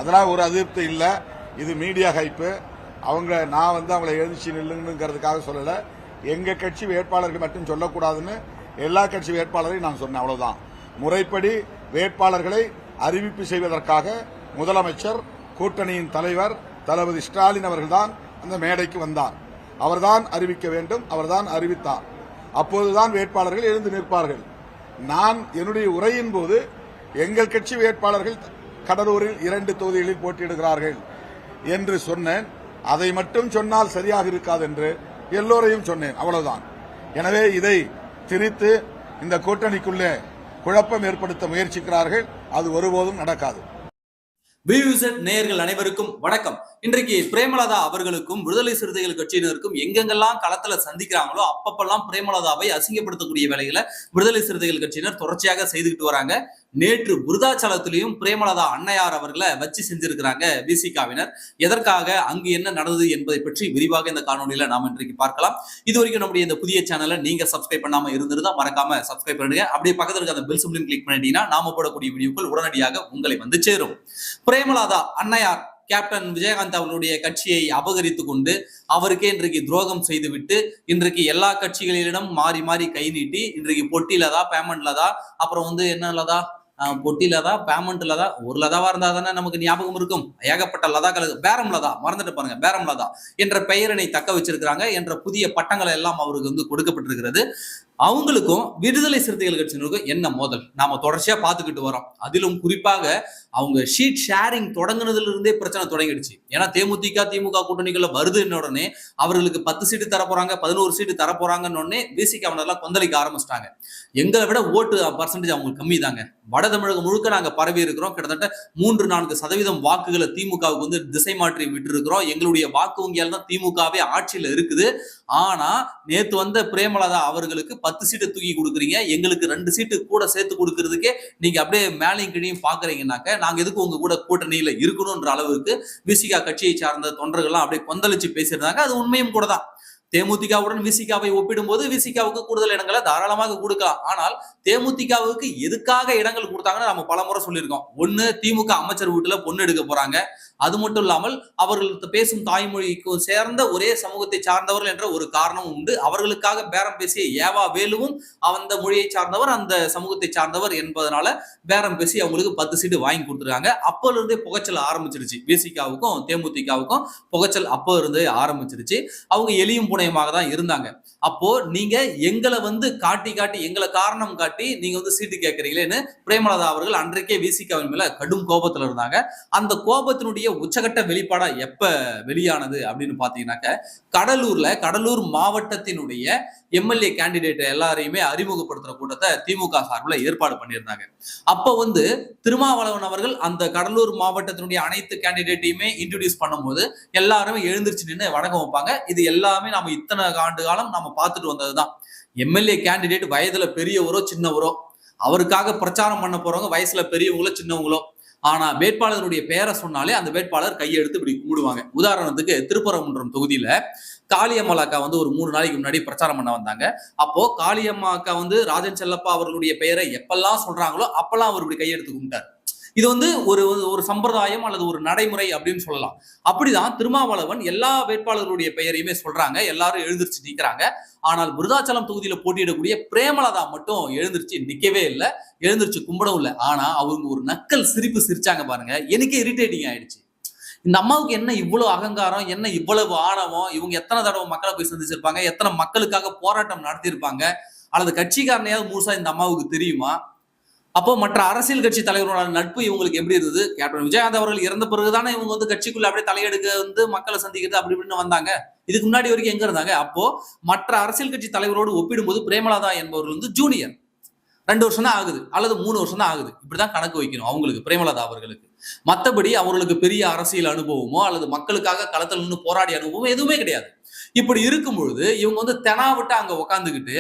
அதெல்லாம் ஒரு அதிருப்தி இல்லை. இது மீடியா ஹைப்பு. நான் அவங்களை எழுந்துச்சு நில்லுங்கிறதுக்காக சொல்லல. எங்க கட்சி வேட்பாளர்கள் மட்டும் சொல்லக்கூடாதுன்னு எல்லா கட்சி வேட்பாளரையும் நான் சொன்னேன். அவ்வளவுதான். முறைப்படி வேட்பாளர்களை அறிவிப்பு செய்வதற்காக முதலமைச்சர், கூட்டணியின் தலைவர் தளபதி ஸ்டாலின் அவர்கள்தான் அந்த மேடைக்கு வந்தார். அவர்தான் அறிவிக்க வேண்டும். அவர்தான் அறிவித்தார். அப்போதுதான் வேட்பாளர்கள் எழுந்து நிற்பார்கள். நான் என்னுடைய உரையின் போது எங்கள் கட்சி வேட்பாளர்கள் கடலூரில் 2 தொகுதிகளில் போட்டியிடுகிறார்கள் என்று சொன்னேன். அதை மட்டும் சொன்னால் சரியாக இருக்காது என்று எல்லோரையும் சொன்னேன். அவ்வளவுதான். எனவே இதை திரித்து இந்த கூட்டணிக்குள்ளே குழப்பம் ஏற்படுத்த முயற்சிக்கிறார்கள். அது ஒருபோதும் நடக்காது. நேயர்கள் அனைவருக்கும் வணக்கம். இன்றைக்கு பிரேமலதா அவர்களுக்கும் விடுதலை சிறுத்தைகள் கட்சியினருக்கும் எங்கெங்கெல்லாம் களத்துல சந்திக்கிறாங்களோ அப்பப்பெல்லாம் பிரேமலதாவை அசிங்கப்படுத்தக்கூடிய வேலைகளை விடுதலை சிறுத்தைகள் கட்சியினர் தொடர்ச்சியாக செய்துக்கிட்டு வராங்க. நேற்று விருதாச்சலத்திலையும் பிரேமலதா அன்னையார் அவர்களை வச்சு செஞ்சிருக்கிறாங்க விசிகாவினர். எதற்காக, அங்கு என்ன நடந்தது என்பதை பற்றி விரிவாக இந்த காணொலியில நாம இன்றைக்கு பார்க்கலாம். இது வரைக்கும் நம்முடைய இந்த புதிய சேனலை நீங்க சப்ஸ்கிரைப் பண்ணாம இருந்திருந்தா மறக்காம சப்ஸ்கிரைப் பண்ணுங்க. அப்படியே பக்கத்துல இருக்க அந்த பெல் சிம்பலையும் கிளிக் பண்ணிட்டீங்கன்னா நாம போடக்கூடிய வீடியோக்கள் உடனடியாக உங்களை வந்து சேரும். பிரேமலதா அன்னையார் கேப்டன் விஜயகாந்த் அவர்களுடைய கட்சியை அபகரித்துக் கொண்டு அவருக்கே இன்றைக்கு துரோகம் செய்துவிட்டு இன்றைக்கு எல்லா கட்சிகளிடம் மாறி மாறி கை நீட்டி இன்றைக்கு பொட்டிலதா பேமெண்ட்லதா அப்புறம் என்னலதா பொட்டிலதா பேமெண்ட்லதா ஒரு லதாவா இருந்தா தானே நமக்கு ஞாபகம் இருக்கும். ஏகப்பட்ட லதா கலகு பேரம் லதா மறந்துட்டு பாருங்க. பேரம் லதா என்ற பெயரினை தக்க வச்சிருக்கிறாங்க என்ற புதிய பட்டங்கள் எல்லாம் அவருக்கு கொடுக்கப்பட்டிருக்கிறது. அவங்களுக்கும் விடுதலை சிறுத்தைகள் கட்சியினருக்கும் என்ன மோதல் நாம தொடர்ச்சியா பார்த்துக்கிட்டு வரோம். அதிலும் குறிப்பாக அவங்க ஷீட் ஷேரிங் தொடங்குனதுல இருந்தே பிரச்சனை தொடங்கிடுச்சு. ஏன்னா தேமுதிக திமுக கூட்டணிகள்ல வருதுன்னு உடனே அவர்களுக்கு 10 சீட்டு தரப்போறாங்க, 11 சீட்டு தரப்போறாங்கன்னு உடனே விசிகாவினர்லாம் கொந்தளிக்க ஆரம்பிச்சிட்டாங்க. எங்களை விட ஓட்டு பர்சன்டேஜ் அவங்களுக்கு கம்மி தாங்க. வட தமிழகம் முழுக்க நாங்க பரவி இருக்கிறோம். கிட்டத்தட்ட 3-4% வாக்குகளை திமுகவுக்கு திசை மாற்றி விட்டு இருக்கிறோம். எங்களுடைய வாக்கு வங்கியால் தான் திமுகவே ஆட்சியில இருக்குது. ஆனா நேத்து வந்த பிரேமலதா அவர்களுக்கு 10 சீட்டு தூக்கி கொடுக்குறீங்க, எங்களுக்கு 2 சீட்டு கூட சேர்த்து கொடுக்கறதுக்கே நீங்க அப்படியே மேலையும் கீழையும் பாக்குறீங்கன்னாக்க நாங்க எதுக்கு உங்க கூட கூட்டணியில இருக்கணும்ன்ற அளவுக்கு விசிகா கட்சியை சார்ந்த தொண்டர்கள்லாம் அப்படியே கொந்தளிச்சு பேசியிருந்தாங்க. அது உண்மையும் கூட தான். தேமுதிகவுடன் விசிகாவை ஒப்பிடும்போது விசிகாவுக்கு கூடுதல் இடங்களை தாராளமாக கொடுக்கலாம். ஆனால் தேமுதிகவுக்கு எதுக்காக இடங்கள் கொடுத்தாங்கன்னு நம்ம பலமுறை சொல்லியிருக்கோம். ஒண்ணு, திமுக அமைச்சர் வீட்டுல பொண்ணு எடுக்க போறாங்க. அது மட்டும் இல்லாமல் அவர்கள் பேசும் தாய்மொழிக்கு சேர்ந்த ஒரே சமூகத்தை சார்ந்தவர்கள் என்ற ஒரு காரணமும் உண்டு. அவர்களுக்காக பேரம் பேசிய ஏவா வேலுவும் அந்த மொழியை சார்ந்தவர், அந்த சமூகத்தை சார்ந்தவர் என்பதனால பேரம் பேசி அவங்களுக்கு 10 சீட்டு வாங்கி கொடுத்துருக்காங்க. அப்போல இருந்தே புகைச்சல் ஆரம்பிச்சிருச்சு. விசிகாவுக்கும் தேமுதிகவுக்கும் புகைச்சல் அப்போ இருந்தே ஆரம்பிச்சிருச்சு. அவங்க எளியும் புனையமாக தான் இருந்தாங்க. அப்போ நீங்க எங்களை காட்டி எங்களை காரணம் காட்டி நீங்க சீட்டு கேட்கறீங்களேன்னு பிரேமலதா அவர்கள் அன்றைக்கே விசிகாவின் மேல கடும் கோபத்துல இருந்தாங்க. அந்த கோபத்தினுடைய உச்சகட்ட வெளிப்பாடா எப்ப வெளியானது அப்படின்னு பாத்தீங்கன்னாக்க, கடலூர் மாவட்டத்தினுடைய எம்எல்ஏ கேண்டிடேட் எல்லாரையுமே அறிமுகப்படுத்துற கூட்டத்தை திமுக சார்பில் ஏற்பாடு பண்ணியிருந்தாங்க. அப்ப திருமாவளவன் அவர்கள் அந்த கடலூர் மாவட்டத்தினுடைய அனைத்து கேண்டிடேட்டையுமே இன்ட்ரோடியூஸ் பண்ணும்போது எல்லாருமே எழுந்திருச்சு நின்று வணக்கம் வைப்பாங்க. இது எல்லாமே நாம இத்தனை ஆண்டு காலம் நாம பார்த்துட்டு வந்ததுதான். எம்எல்ஏ கேண்டிடேட் வயதுல பெரியவரோ சின்னவரோ, அவருக்காக பிரச்சாரம் பண்ண போறவங்க வயசுல பெரியவங்களோ சின்னவங்களோ, ஆனா வேட்பாளருடைய பெயரை சொன்னாலே அந்த வேட்பாளர் கையெடுத்து இப்படி கும்பிடுவாங்க. உதாரணத்துக்கு திருப்பரங்குன்றம் தொகுதியில காளியம்மாள் அக்கா ஒரு 3 நாளைக்கு முன்னாடி பிரச்சாரம் பண்ண வந்தாங்க. அப்போ காளியம்மா அக்கா ராஜன் செல்லப்பா அவர்களுடைய பெயரை எப்பெல்லாம் சொல்றாங்களோ அப்பெல்லாம் அவர் இப்படி கையெடுத்து கும்பிட்டார். இது ஒரு சம்பிரதாயம் அல்லது ஒரு நடைமுறை அப்படின்னு சொல்லலாம். அப்படிதான் திருமாவளவன் எல்லா வேட்பாளர்களுடைய பெயரையுமே சொல்றாங்க. எல்லாரும் எழுந்திருச்சு நிக்கிறாங்க. ஆனால் விருதாச்சலம் தொகுதியில போட்டியிடக்கூடிய பிரேமலதா மட்டும் எழுந்திருச்சு நிக்கவே இல்லை, எழுந்திருச்சு கும்பிடவும் இல்லை. ஆனா அவங்க ஒரு நக்கல் சிரிப்பு சிரிச்சாங்க பாருங்க. எனக்கே இரிட்டேட்டிங் ஆயிடுச்சு. இந்த அம்மாவுக்கு என்ன இவ்வளவு அகங்காரம், என்ன இவ்வளவு ஆணவம்? இவங்க எத்தனை தடவை மக்களை போய் சந்திச்சிருப்பாங்க, எத்தனை மக்களுக்காக போராட்டம் நடத்தியிருப்பாங்க, அல்லது கட்சிக்காரனையாவது முழுசா இந்த அம்மாவுக்கு தெரியுமா? அப்போ மற்ற அரசியல் கட்சி தலைவரோட நட்பு இவங்களுக்கு எப்படி இருந்தது? கேப்டன் விஜயகாந்த் அவர்கள் இறந்த பிறகுதானே இவங்க கட்சிக்குள்ள அப்படியே தலையெடுக்க மக்களை சந்திக்கிறது அப்படி இப்படின்னு வந்தாங்க. இதுக்கு முன்னாடி வரைக்கும் எங்க இருந்தாங்க? அப்போ மற்ற அரசியல் கட்சி தலைவரோடு ஒப்பிடும்போது பிரேமலதா என்பவர்கள் ஜூனியர். 2 வருஷம் தான் ஆகுது அல்லது 3 வருஷம் தான் ஆகுது. இப்படிதான் கணக்கு வைக்கணும் அவங்களுக்கு, பிரேமலதா அவர்களுக்கு. மற்றபடி அவர்களுக்கு பெரிய அரசியல் அனுபவமோ அல்லது மக்களுக்காக களத்தில் நின்று போராடிய அனுபவம் எதுவுமே கிடையாது. இப்படி இருக்கும் பொழுது இவங்க தெனாவிட்டு அங்க உட்காந்துக்கிட்டு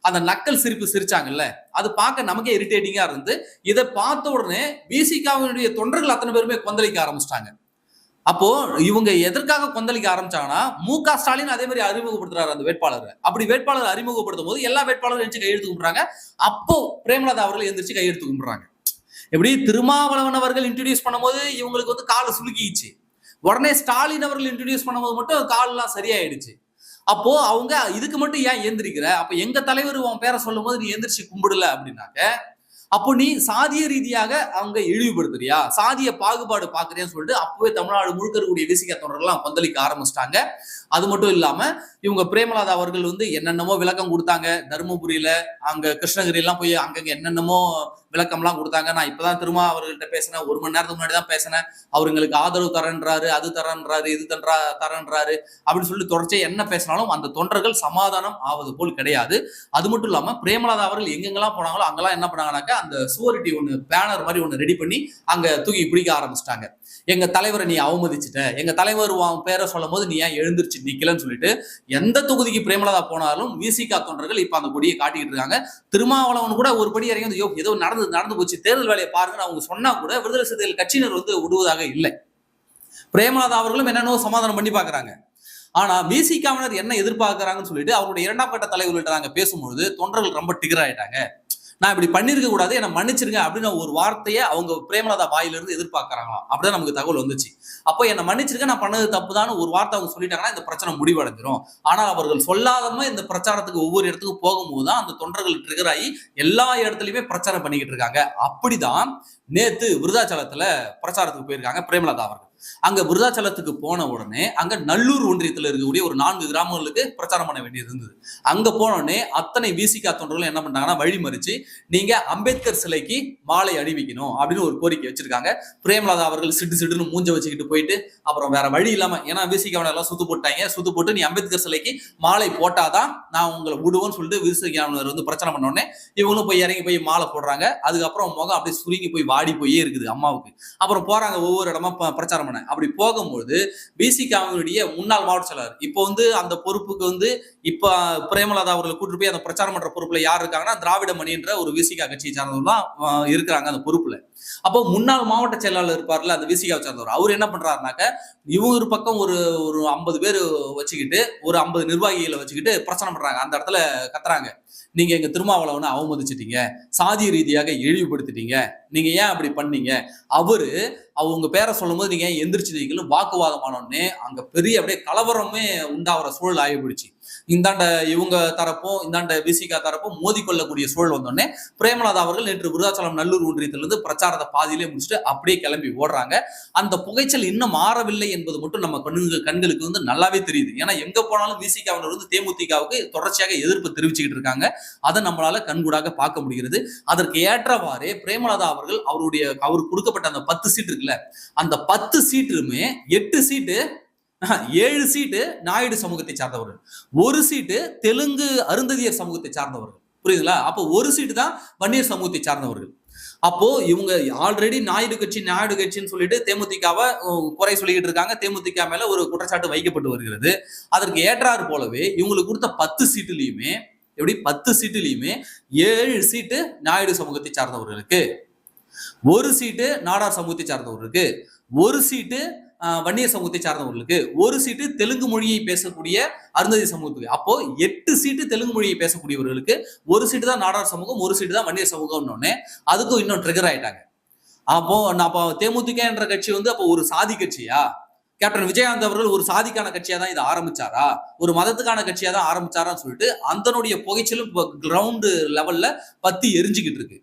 அந்த நக்கல் சிரிப்பு சிரிச்சாங்கல்ல, அது பார்க்க நமக்கே இரிட்டேட்டிங்கா இருந்து இதை பார்த்த உடனே விசிகாவினுடைய தொண்டர்கள் அத்தனை பேருமே கொந்தளிக்க ஆரம்பிச்சிட்டாங்க. அப்போ இவங்க எதற்காக கொந்தளிக்க ஆரம்பிச்சாங்கன்னா, மு.க. ஸ்டாலின் அதே மாதிரி அறிமுகப்படுத்துறாரு அந்த வேட்பாளரை. அப்படி வேட்பாளர் அறிமுகப்படுத்தும் போது எல்லா வேட்பாளரும் எழுந்து கையெழுத்து கும்பிடுறாங்க. அப்போ பிரேமலதா அவர்கள் எந்திரிச்சு கையெழுத்து கும்பிடுறாங்க. எப்படி திருமாவளவன் அவர்கள் இன்ட்ரடியூஸ் பண்ணும்போது இவங்களுக்கு வந்து காலை சுலுக்கிச்சு, உடனே ஸ்டாலின் அவர்கள் இன்ட்ரடியூஸ் பண்ணும்போது மட்டும் கால் எல்லாம் சரியாயிடுச்சு. அப்போ அவங்க இதுக்கு மட்டும் ஏன் ஏந்திரிக்கிற, அப்ப எங்க தலைவர் உன் பேரை சொல்லும் போது நீ எந்திரிச்சு கும்பிடல அப்படின்னாக்க, அப்போ நீ சாதிய ரீதியாக அவங்க இழிவுபடுத்துறியா, சாதிய பாகுபாடு பாக்குறியான்னு சொல்லிட்டு அப்பவே தமிழ்நாடு முழுக்க இருக்கக்கூடிய விசிக தொண்டர்கள்லாம் கொந்தளிக்க ஆரம்பிச்சிட்டாங்க. அது மட்டும் இல்லாம இவங்க பிரேமலதா அவர்கள் வந்து என்னென்னமோ விளக்கம் கொடுத்தாங்க. தருமபுரியில அங்க கிருஷ்ணகிரி எல்லாம் போய் அங்கங்க என்னென்னமோ விளக்கம் எல்லாம் கொடுத்தாங்க. நான் இப்பதான் திரும்ப அவர்கள்ட்ட பேசினேன், 1 மணி நேரத்துக்கு முன்னாடி தான் பேசினேன். அவர் எங்களுக்கு ஆதரவு தரன்றாரு, அது தரன்றாரு, இது தரன்றாரு அப்படின்னு சொல்லி தொடர்ச்சியா என்ன பேசினாலும் அந்த தொண்டர்கள் சமாதானம் ஆவது போல் கிடையாது. அது மட்டும் இல்லாம பிரேமலதா அவர்கள் எங்கெங்கெல்லாம் போனாங்களோ அங்கெல்லாம் என்ன பண்ணாங்கன்னாக்கா அந்த சுவரிட்டி ஒண்ணு பேனர் மாதிரி ஒண்ணு ரெடி பண்ணி அங்க தூக்கி பிடிக்க ஆரம்பிச்சிட்டாங்க. எங்க தலைவரை நீ அவமதிச்சுட்ட, எங்க தலைவர் பேரை சொல்லும் போது நீ ஏன் எழுந்திருச்சு நிக்கலன்னு சொல்லிட்டு எந்த தொகுதிக்கு பிரேமலதா போனாலும் விசிக தொண்டர்கள் இப்ப அந்த கொடியை காட்டிக்கிட்டு இருக்காங்க. திருமாவளவன் கூட ஒரு படி இறங்கி வந்து ஏதோ நடந்து போச்சு, தேர்தல் வேலையை பாருங்கன்னு அவங்க சொன்னா கூட விடுதலை சிறுத்தைகள் கட்சியினர் வந்து விடுவதாக இல்லை. பிரேமலதா அவர்களும் என்னென்னோ சமாதானம் பண்ணி பாக்குறாங்க. ஆனா விசிகாவினர் என்ன எதிர்பார்க்கிறாங்கன்னு சொல்லிட்டு அவருடைய 2ஆம் கட்ட தலைவர்கள்ட்ட நாங்க பேசும்பொழுது தொண்டர்கள் ரொம்ப டிகர் ஆயிட்டாங்க. நான் இப்படி பண்ணிருக்க கூடாது, என்ன மன்னிச்சிருங்க அப்படின்னு ஒரு வார்த்தையை அவங்க பிரேமலதா வாயிலிருந்து எதிர்பார்க்கறாங்களாம். அப்படிதான் நமக்கு தகவல் வந்துச்சு. அப்போ என்ன மன்னிச்சிருக்க, நான் பண்ணது தப்புதான் ஒரு வார்த்தை அவங்க சொல்லிட்டாங்கன்னா இந்த பிரச்சனை முடிவடைஞ்சிரும். ஆனால் அவர்கள் சொல்லாதம இந்த பிரச்சாரத்துக்கு ஒவ்வொரு இடத்துக்கும் போகும்போதுதான் அந்த தொண்டர்கள் ட்ரிகர் ஆகி எல்லா இடத்துலயுமே பிரச்சாரம் பண்ணிக்கிட்டு இருக்காங்க. அப்படிதான் நேத்து விருதாச்சலத்துல பிரச்சாரத்துக்கு போயிருக்காங்க பிரேமலதா அவர்கள். அங்க விருதாச்சலத்துக்கு போன உடனே அங்க நல்லூர் ஒன்றியத்துல இருக்கக்கூடிய ஒரு 4 கிராமங்களுக்கு பிரச்சாரம் பண்ண வேண்டியது இருந்தது. அங்க போன உடனே அத்தனை விசிக தொண்டர்கள் என்ன பண்றாங்கன்னா வழிமறிச்சு நீங்க அம்பேத்கர் சிலைக்கு மாலை அணிவிக்கணும் அப்படின்னு ஒரு கோரிக்கை வச்சிருக்காங்க. பிரேமலதா அவர்கள் சிட்டுன்னு மூஞ்ச வச்சுக்கிட்டு போயிட்டு அப்புறம் வேற வழி இல்லாம, ஏன்னா விசிகாவினர் எல்லாம் சுத்து போட்டாங்க, சுத்து போட்டு நீ அம்பேத்கர் சிலைக்கு மாலை போட்டாதான் நான் உங்களை விடுவோன்னு சொல்லிட்டு விசிகாவினர் வந்து பிரச்சனை பண்ண உடனே இவங்களும் போய் இறங்கி போய் மாலை போடுறாங்க. அதுக்கப்புறம் முகம் அப்படியே சுருங்கி போய் வாடி போயே இருக்குது அம்மாவுக்கு. அப்புறம் போறாங்க ஒவ்வொரு இடமா பிரச்சாரம். அப்படி போகும்போது விசிகாவினுடைய முன்னாள் மாவட்ட செயலாளர் இப்போ வந்து அந்த பொறுப்புக்கு வந்து இப்ப பிரேமலதா அவர்களை கூட்டிட்டு போய் அந்த பிரச்சாரம் பண்ற பொறுப்புல யார் இருக்காங்கன்னா திராவிட மணி என்ற ஒரு விசிகா கட்சியை சார்ந்தவர் தான் இருக்கிறாங்க அந்த பொறுப்புல. அப்போ முன்னாள் மாவட்ட செயலாளர் இருப்பார்ல அந்த விசிகாவை சார்ந்தவர், அவர் என்ன பண்றாருனாக்க இவங்க ஒரு பக்கம் ஒரு 50 பேர் வச்சுக்கிட்டு ஒரு 50 நிர்வாகிகளை வச்சுக்கிட்டு பிரச்சனை பண்றாங்க. அந்த இடத்துல கத்துறாங்க, நீங்க எங்க திருமாவளவனை அவமதிச்சிட்டீங்க, சாதிய ரீதியாக இழிவுபடுத்திட்டீங்க, நீங்க ஏன் அப்படி பண்ணீங்க, அவரு அவங்க பேரை சொல்லும் போது நீங்க ஏன் எந்திரிச்சிட்டீங்கன்னு வாக்குவாதமானோடனே அங்க பெரிய அப்படியே கலவரமே உண்டாகிற சூழல் ஆகிப்பிடுச்சு. இந்தாண்ட இவங்க தரப்பும் இந்தாண்ட விசிகா தரப்பும் மோதிக்கொள்ளக்கூடிய சூழல் வந்தோடனே பிரேமலதா அவர்கள் நேற்று விருதாச்சலம் நல்லூர் ஒன்றியத்திலிருந்து பிரச்சாரத்தை பாதியிலே முடிச்சுட்டு அப்படியே கிளம்பி ஓடுறாங்க. அந்த புகைச்சல் இன்னும் மாறவில்லை என்பது மட்டும் நம்ம கண்களுக்கு வந்து நல்லாவே தெரியுது. ஏன்னா எங்க போனாலும் விசிகாவினர் வந்து தேமுதிகவுக்கு தொடர்ச்சியாக எதிர்ப்பு தெரிவிச்சுக்கிட்டு இருக்காங்க. அதை நம்மளால கண்கூடாக பார்க்க முடிகிறது. அதற்கு ஏற்றவாறே பிரேமலதா அவர்கள் அவருக்கு கொடுக்கப்பட்ட அந்த 10 சீட் இருக்குல்ல, அந்த 10 சீட்டுமே 8 சீட்டு 7 சீட்டு நாயுடு சமூகத்தை சார்ந்தவர்கள், 1 சீட்டு தெலுங்கு அருந்ததியர் சமூகத்தை சார்ந்தவர்கள். புரியுதுங்களா? அப்போ 1 சீட்டு தான் வன்னியர் சமூகத்தை சார்ந்தவர்கள். அப்போ இவங்க ஆல்ரெடி நாயுடு கட்சின்னு சொல்லிட்டு தேமுதிகவை குறை சொல்லிக்கிட்டு இருக்காங்க. தேமுதிக மேல ஒரு குற்றச்சாட்டு வைக்கப்பட்டு வருகிறது. அதற்கு ஏற்றாறு போலவே இவங்களுக்கு கொடுத்த 10 சீட்டுலயுமே 7 சீட்டு நாயுடு சமூகத்தை சார்ந்தவர்களுக்கு, 1 சீட்டு நாடார் சமூகத்தை சார்ந்தவர்களுக்கு, 1 சீட்டு வன்னியர் சமூகத்தை சார்ந்தவர்களுக்கு, 1 சீட்டு தெலுங்கு மொழியை பேசக்கூடிய அருந்ததி சமூகத்துக்கு. அப்போ 8 சீட்டு தெலுங்கு மொழியை பேசக்கூடியவர்களுக்கு, 1 சீட்டு தான் நாடார் சமூகம், 1 சீட்டு தான் வன்னியர் சமூகம்னு அதுக்கும் இன்னும் ட்ரிகர் ஆயிட்டாங்க. அப்போ தேமுதிக என்ற கட்சி வந்து அப்போ ஒரு சாதி கட்சியா? கேப்டன் விஜயகாந்த் அவர்கள் ஒரு சாதிக்கான கட்சியா தான் இதை ஆரம்பிச்சாரா, ஒரு மதத்துக்கான கட்சியா தான் ஆரம்பிச்சாரான்னு சொல்லிட்டு அதனுடைய புகைச்சலும் கிரவுண்ட் லெவல்ல பத்தி எரிஞ்சுக்கிட்டு இருக்கு.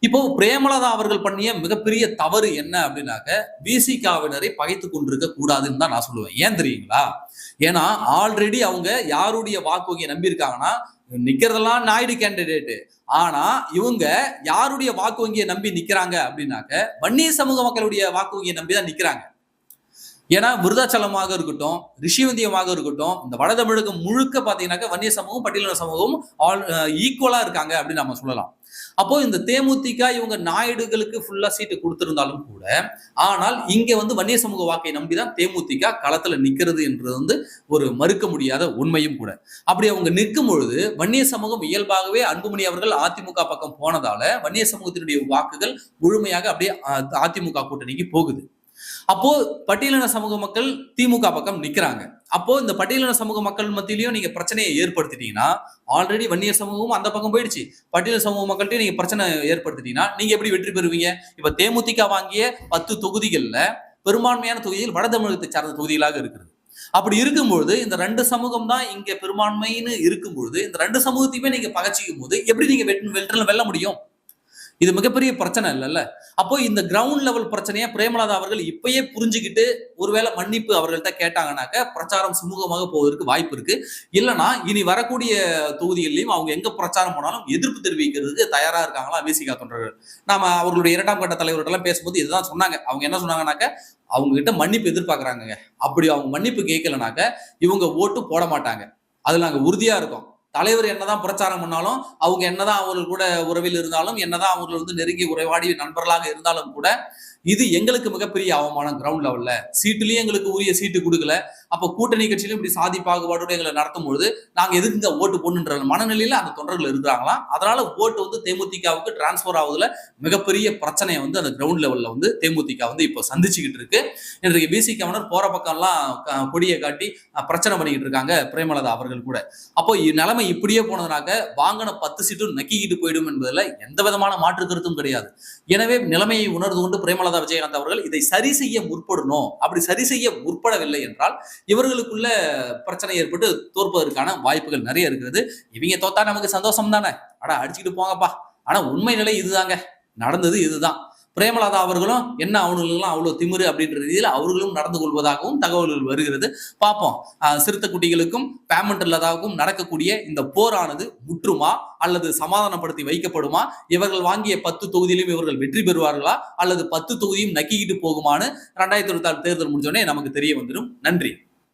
இப்போ பிரேமலதா அவர்கள் பண்ணிய மிகப்பெரிய தவறு என்ன அப்படின்னாக்க விசிகாவினரை பகைத்து கொண்டிருக்க கூடாதுன்னு தான் நான் சொல்லுவேன். ஏன் தெரியுங்களா? ஏன்னா ஆல்ரெடி அவங்க யாருடைய வாக்கு வங்கியை நம்பி இருக்காங்கன்னா, நிக்கிறதெல்லாம் நாயுடு கேண்டிடேட், ஆனா இவங்க யாருடைய வாக்கு வங்கியை நம்பி நிக்கிறாங்க அப்படின்னாக்க வன்னியர் சமூக மக்களுடைய வாக்கு வங்கியை நம்பிதான் நிக்கிறாங்க. ஏன்னா விருதாச்சலமாக இருக்கட்டும், ரிஷிவந்தியமாக இருக்கட்டும், இந்த வட தமிழகம் முழுக்க பாத்தீங்கன்னாக்க வன்னியர் சமூகம் பட்டியலின சமூகம் ஈக்குவலா இருக்காங்க அப்படின்னு நம்ம சொல்லலாம். அப்போ இந்த தேமுதிக இவங்க நாயுடுகளுக்கு ஃபுல்லா சீட்டு கொடுத்திருந்தாலும் கூட, ஆனால் இங்க வந்து வன்னியர் சமூக வாக்கை நம்பிதான் தேமுதிக களத்துல நிக்கிறது என்றது வந்து ஒரு மறுக்க முடியாத உண்மையும் கூட. அப்படி அவங்க நிற்கும் பொழுது வன்னியர் சமூகம் இயல்பாகவே அன்புமணி அவர்கள் அதிமுக பக்கம் போனதால வன்னியர் சமூகத்தினுடைய வாக்குகள் முழுமையாக அப்படியே அதிமுக கூட்டணிக்கு போகுது. அப்போ பட்டியலின சமூக மக்கள் திமுக பக்கம் நிக்கிறாங்க. அப்போ இந்த பட்டியலின சமூக மக்கள் மத்தியிலயும் நீங்க பிரச்சனையை ஏற்படுத்திட்டீங்கன்னா, ஆல்ரெடி வன்னியர் சமூகமும் அந்த பக்கம் போயிடுச்சு, பட்டியல் சமூக மக்கள்கிட்ட நீங்க பிரச்சனை ஏற்படுத்திட்டீங்கன்னா நீங்க எப்படி வெற்றி பெறுவீங்க? இப்ப தேமுதிக வாங்கிய 10 தொகுதிகள்ல பெரும்பான்மையான தொகுதிகள் வட தமிழகத்தை சார்ந்த தொகுதிகளாக இருக்கிறது. அப்படி இருக்கும்போது இந்த 2 சமூகம் தான் இங்க பெரும்பான்மைன்னு இருக்கும்போது இந்த 2 சமூகத்தையுமே நீங்க பகச்சிக்கும் போது எப்படி நீங்க வெல்ல முடியும்? இது மிகப்பெரிய பிரச்சனை இல்லைல்ல. அப்போ இந்த கிரவுண்ட் லெவல் பிரச்சனையை பிரேமலதா அவர்கள் இப்பயே புரிஞ்சுக்கிட்டு ஒருவேளை மன்னிப்பு அவர்கள்ட்ட கேட்டாங்கன்னாக்க பிரச்சாரம் சுமூகமாக போவதற்கு வாய்ப்பு இருக்கு. இல்லைன்னா இனி வரக்கூடிய தொகுதிகளிலும் அவங்க எங்க பிரச்சாரம் போனாலும் எதிர்ப்பு தெரிவிக்கிறதுக்கு தயாரா இருக்காங்களா விசிகா தொண்டர்கள். நாம அவர்களுடைய 2ஆம் கட்ட தலைவர்கள்லாம் பேசும்போது இதுதான் சொன்னாங்க. அவங்க என்ன சொன்னாங்கன்னாக்க அவங்க கிட்ட மன்னிப்பு எதிர்பார்க்கறாங்க. அப்படி அவங்க மன்னிப்பு கேட்கலனாக்க இவங்க ஓட்டு போட மாட்டாங்க. அதுல நாங்க உறுதியா இருக்கோம். தலைவர் என்னதான் பிரச்சாரம் பண்ணாலும், அவங்க என்னதான் அவர்கள் கூட உறவில் இருந்தாலும், என்னதான் அவர்கள் நெருங்கி உறவாடி நண்பர்களாக இருந்தாலும் கூட இது எங்களுக்கு மிகப்பெரிய அவமானம். கிரவுண்ட் லெவல்ல சீட்டுலயும் எங்களுக்கு உரிய சீட்டு கொடுக்கல. அப்ப கூட்டணி கட்சியிலும் இப்படி சாதி பாகுபாடோடு எங்களை நடத்தும் பொழுது நாங்க எதுக்கு ஓட்டு போடணுன்ற மனநிலையில அந்த தொண்டர்கள் இருக்கிறாங்களாம். அதனால ஓட்டு தேமுதிகவுக்கு டிரான்ஸ்பர் ஆகுதுல மிகப்பெரிய பிரச்சனையை அந்த கிரவுண்ட் லெவல்ல தேமுதிக இப்போ சந்திச்சுக்கிட்டு இருக்கு. இன்றைக்கு விசிகவினர் போற பக்கம்லாம் கொடியை காட்டி பிரச்சனை பண்ணிக்கிட்டு இருக்காங்க பிரேமலதா அவர்கள் கூட. அப்போ நிலைமை இப்படியே போனதுனாக்க வாங்கின 10 சீட்டும் நக்கிக்கிட்டு போயிடும் என்பதுல எந்த விதமான மாற்று கருத்தும் கிடையாது. எனவே நிலைமையை உணர்ந்து கொண்டு பிரேமலதா விஜயகாந்த் அவர்கள் இதை சரி செய்ய முற்படணும். அப்படி சரி செய்ய முற்படவில்லை என்றால் இவர்களுக்குள்ள பிரச்சனை ஏற்பட்டு தோற்பதற்கான வாய்ப்புகள் நிறைய இருக்கிறது. இவங்க தோத்தா நமக்கு சந்தோஷம் தானே, அடிச்சுக்கிட்டு போங்கப்பா. ஆனா உண்மை நிலை இதுதாங்க, நடந்தது இதுதான். பிரேமலதா அவர்களும் என்ன அவனுங்களும் அவ்வளவு திமிரு அப்படின்ற ரீதியில் அவர்களும் நடந்து கொள்வதாகவும் தகவல்கள் வருகிறது. பார்ப்போம் சிறுத்தை குட்டிகளுக்கும் பேமெண்ட்லதாகவும் நடக்கக்கூடிய இந்த போரானது முற்றுமா அல்லது சமாதானப்படுத்தி வைக்கப்படுமா? இவர்கள் வாங்கிய 10 தொகுதியிலும் இவர்கள் வெற்றி பெறுவார்களா அல்லது 10 தொகுதியும் நக்கிக்கிட்டு போகுமான்னு 2024 தேர்தல் முடிஞ்சோடனே நமக்கு தெரிய வந்துடும். நன்றி.